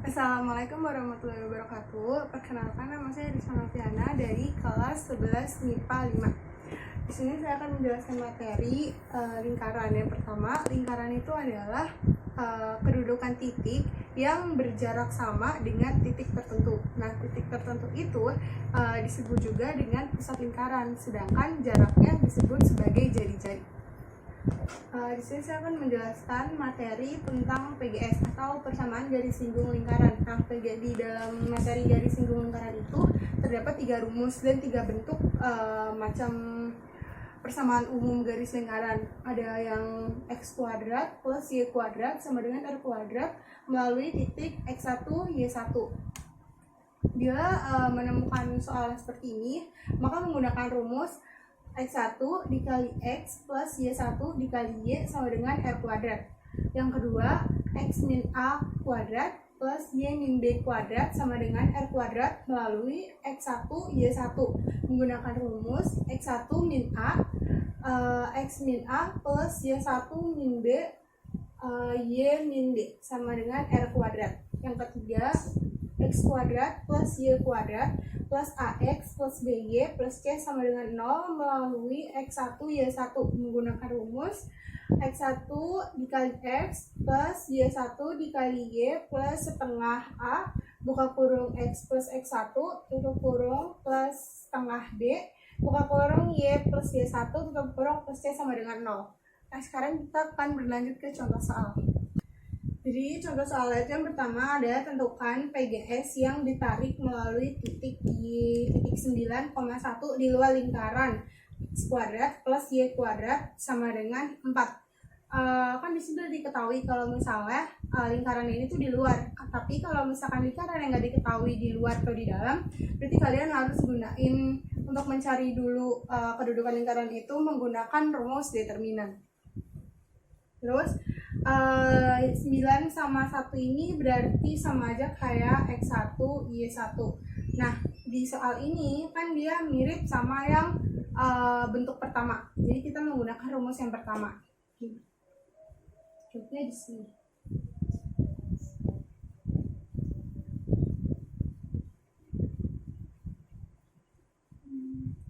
Assalamualaikum warahmatullahi wabarakatuh. Perkenalkan, nama saya Rizma Noviana dari kelas 11 MIPA 5. Di sini saya akan menjelaskan materi lingkaran. Yang pertama, lingkaran itu adalah kedudukan titik yang berjarak sama dengan titik tertentu. Nah, titik tertentu itu disebut juga dengan pusat lingkaran, sedangkan jaraknya disebut sebagai jari-jari. Di sini saya akan menjelaskan materi tentang PGS atau persamaan garis singgung lingkaran. Nah, di dalam materi garis singgung lingkaran itu terdapat 3 rumus dan 3 bentuk macam persamaan umum garis lingkaran. Ada yang x kuadrat plus y kuadrat sama dengan r kuadrat melalui titik x1 y1. Bila menemukan soal seperti ini, maka menggunakan rumus x1 dikali x plus y1 dikali y sama dengan r kuadrat. Yang kedua, x min a kuadrat plus y min b kuadrat sama dengan r kuadrat melalui x1 y1 menggunakan rumus x1 min a x min a plus y1 min b y min b sama dengan r kuadrat. Yang ketiga, x kuadrat plus y kuadrat plus ax plus by plus c sama dengan 0 melalui x1 y1 menggunakan rumus x1 dikali x plus y1 dikali y plus setengah a buka kurung x plus x1 tutup kurung plus setengah b buka kurung y plus y1 tutup kurung plus c sama dengan 0. Nah, sekarang kita akan berlanjut ke contoh soal. Jadi contoh soal itu yang pertama ada tentukan PGS yang ditarik melalui titik di titik 9,1 di luar lingkaran x kuadrat plus y kuadrat sama dengan 4. Kan di sini diketahui kalau misalnya lingkaran ini tuh di luar. Tapi kalau misalkan lingkaran yang nggak diketahui di luar atau di dalam, berarti kalian harus gunain untuk mencari dulu kedudukan lingkaran itu menggunakan rumus determinan. Terus 9 sama 1 ini berarti sama aja kayak x1 y1. Nah, di soal ini kan dia mirip sama yang bentuk pertama. Jadi kita menggunakan rumus yang pertama. Contohnya di sini.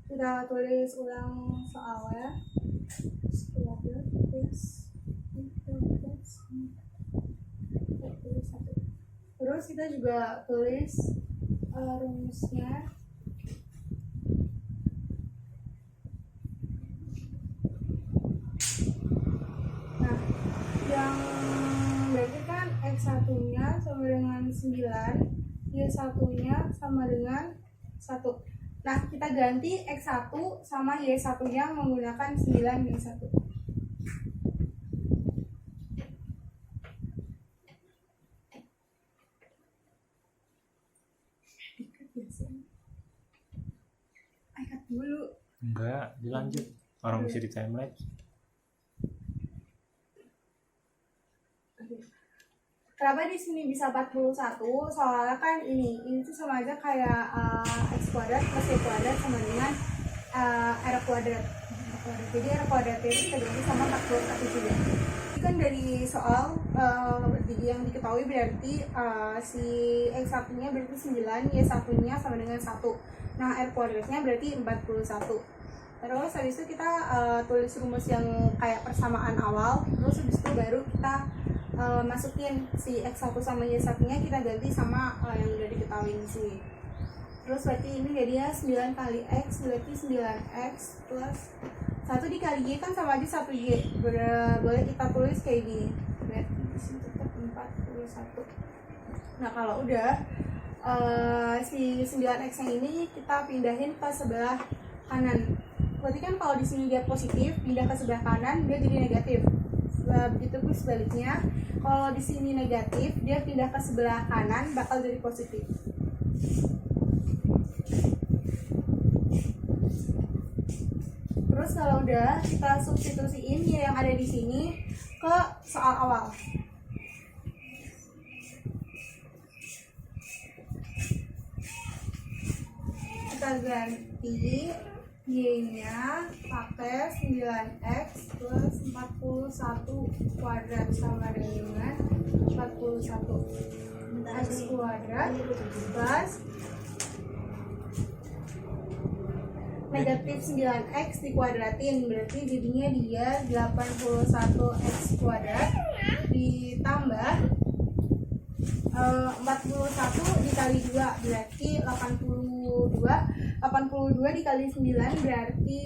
Kita tulis ulang soalnya. Terus kita juga tulis rumusnya. Nah, yang berarti kan x1 nya sama dengan 9, y1 nya sama dengan 1. Nah, kita ganti x1 sama y1 nya menggunakan 9 dan 1. Dulu. Enggak, dilanjut. Orang bisa di timelapse. Kenapa di sini bisa 41? Soalnya kan ini tuh sama aja kayak x kuadrat plus y kuadrat sama dengan r kuadrat. Jadi r kuadrat itu kita ganti sama 41 juga. Ini kan dari soal yang diketahui berarti si x1 nya berarti 9, y1 nya sama dengan 1. Nah, r kuadratnya berarti 41. Terus habis itu kita tulis rumus yang kayak persamaan awal. Terus habis itu baru kita masukin si x1 sama y1 nya kita ganti sama yang udah diketahui di sini. Terus berarti ini jadinya 9 kali x berarti 9x plus 1 dikali y kan sama aja 1y. Boleh kita tulis kayak gini. Berarti di sini tetap 41. Nah, kalau udah si 9x yang ini kita pindahin ke sebelah kanan. Berarti kan kalau di sini dia positif, pindah ke sebelah kanan dia jadi negatif. Begitu pun sebaliknya, kalau di sini negatif, dia pindah ke sebelah kanan bakal jadi positif. Terus kalau udah kita substitusiin yang ada di sini ke soal awal. Kita ganti y-nya pakai 9x plus 41 kuadrat sama dengan 41. X kuadrat plus negatif 9X dikuadratin, berarti jadinya dia 81X kuadrat ditambah 41 dikali 2 berarti 82 dikali 9 berarti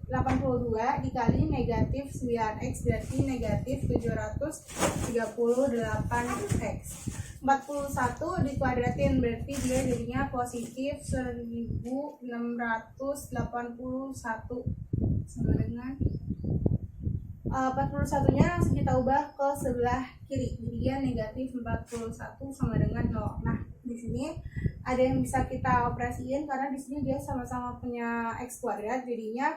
82 dikali negatif 9X berarti negatif 738X. 41 dikuadratin berarti dia jadinya positif 1681 sama dengan 41 nya langsung kita ubah ke sebelah kiri, jadi dia negatif 41 sama dengan 0. Nah di sini ada yang bisa kita operasiin karena di sini dia sama-sama punya X kuadrat, jadinya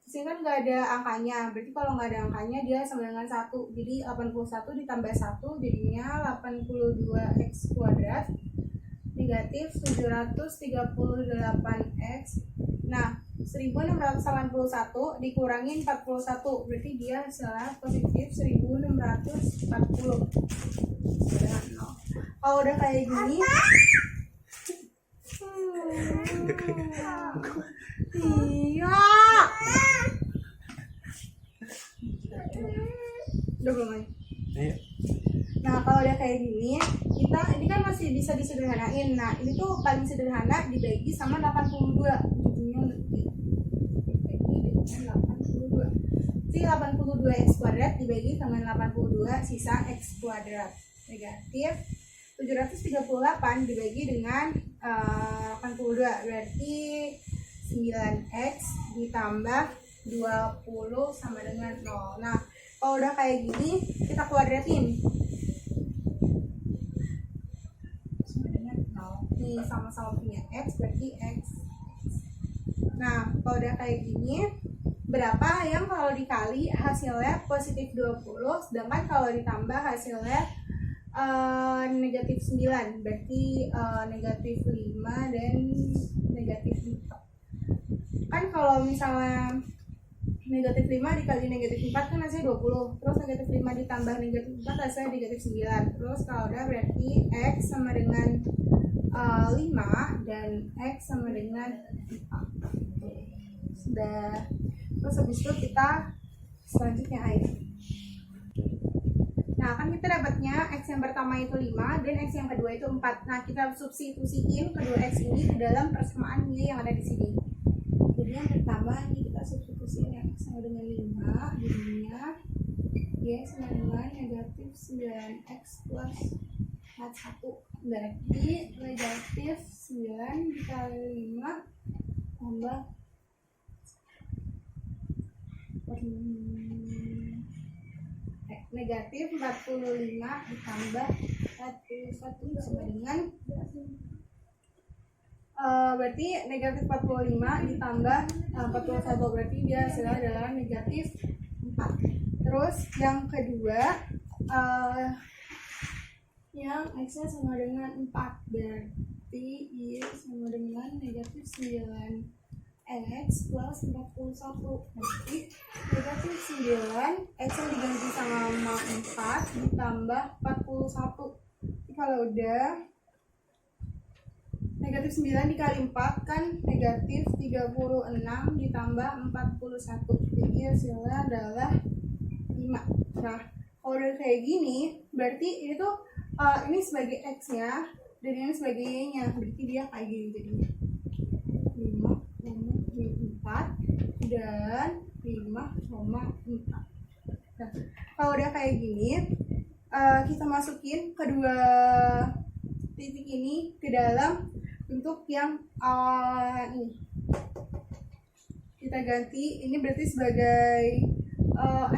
di sini kan nggak ada angkanya, berarti kalau nggak ada angkanya dia sama dengan 1, jadi 81 ditambah 1 jadinya 82X kuadrat negatif 738X. Nah 1681 dikurangi 41 berarti dia hasilnya positif 1640 dengan 0. Kalau udah kayak gini iya udah belum lagi. Nah kalau udah kayak gini kita ini kan masih bisa disederhanain. Nah ini tuh paling sederhana dibagi sama 82 jadinya dibagi dengan 82. Si 82X kuadrat dibagi dengan 82 sisa X kuadrat negatif 738 dibagi dengan 82 berarti 9X ditambah 20 sama dengan 0. Nah kalau udah kayak gini kita kuadratin sama dengan 0. Nih sama-sama punya X berarti X. Nah kalau udah kayak gini berapa yang kalau dikali hasilnya positif 20 sedangkan kalau ditambah hasilnya negatif 9 berarti negatif 5 dan negatif 4. Kan kalau misalnya negatif 5 dikali negatif 4 kan hasilnya 20, terus negatif 5 ditambah negatif 4 hasilnya negatif 9. Terus kalau udah berarti X sama dengan 5 dan X sama dengan 4. Sudah. Terus habis itu kita selanjutnya air. Nah kan kita dapatnya X yang pertama itu 5 dan X yang kedua itu 4. Nah kita substitusiin kedua X ini ke dalam persamaan Y yang ada di sini. Jadi yang pertama ini kita substitusiin yang X sama dengan 5 jadinya Y sama dengan negatif 9X plus 1 berarti negatif 9 dikali 5 tambah negatif 45 ditambah 1 sama dengan berarti negatif 45 ditambah 41 berarti dia hasilnya adalah negatif 4. Terus yang kedua yang X nya sama dengan 4 berarti Y sama dengan negatif 9 X plus 41 berarti negatif 9 X yang diganti sama 4 ditambah 41. Jadi kalau udah negatif 9 dikali 4 kan negatif 36 ditambah 41 jadi hasilnya adalah 5. Nah kalau udah kayak gini berarti ini tuh ini sebagai X nya dan ini sebagai Y nya berarti dia kayak gini jadinya 4 dan 5,4. Nah, kalau udah kayak gini kita masukin kedua titik ini ke dalam bentuk yang ini kita ganti, ini berarti sebagai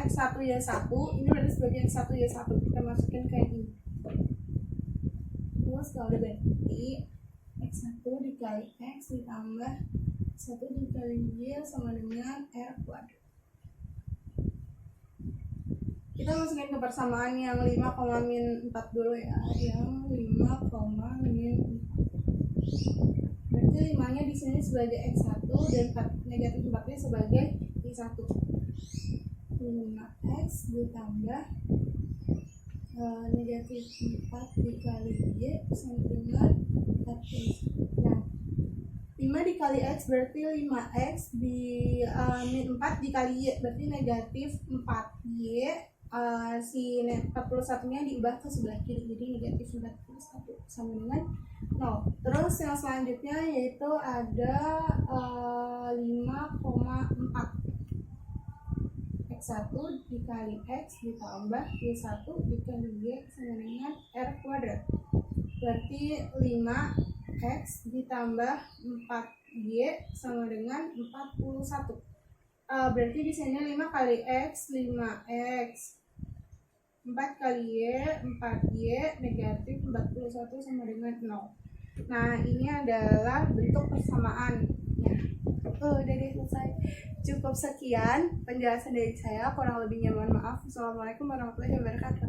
X1 Y1, ini berarti sebagai X1 Y1 kita masukin kayak ini. Terus kalau udah ganti X1 dikali X ditambah 1 dikali Y sama dengan R kuadrat. Kita masukin ke persamaan yang 5, min 4 dulu ya. Yang 5, min 4. Berarti 5 nya di sini sebagai X1 dan negatif 4 nya sebagai Y1. 5X ditambah 1 negatif 4 dikali Y sama dengan 4. Nah, 5 dikali X berarti 5X di min 4 dikali Y berarti negatif 4Y. Si 41 nya diubah ke sebelah kiri jadi negatif 41 sama dengan 0. Terus yang selanjutnya yaitu ada 5,4 X1 dikali X ditambah Y1 dikali Y sama dengan R kuadrat. Berarti 5X ditambah 4Y sama dengan 41. Berarti di sini 5 kali X 5X, 4 kali Y 4Y, negatif 41 sama dengan 0. Nah, ini adalah bentuk persamaan ya. Udah deh, selesai. Cukup sekian penjelasan dari saya, kurang lebihnya mohon maaf. Assalamualaikum warahmatullahi wabarakatuh.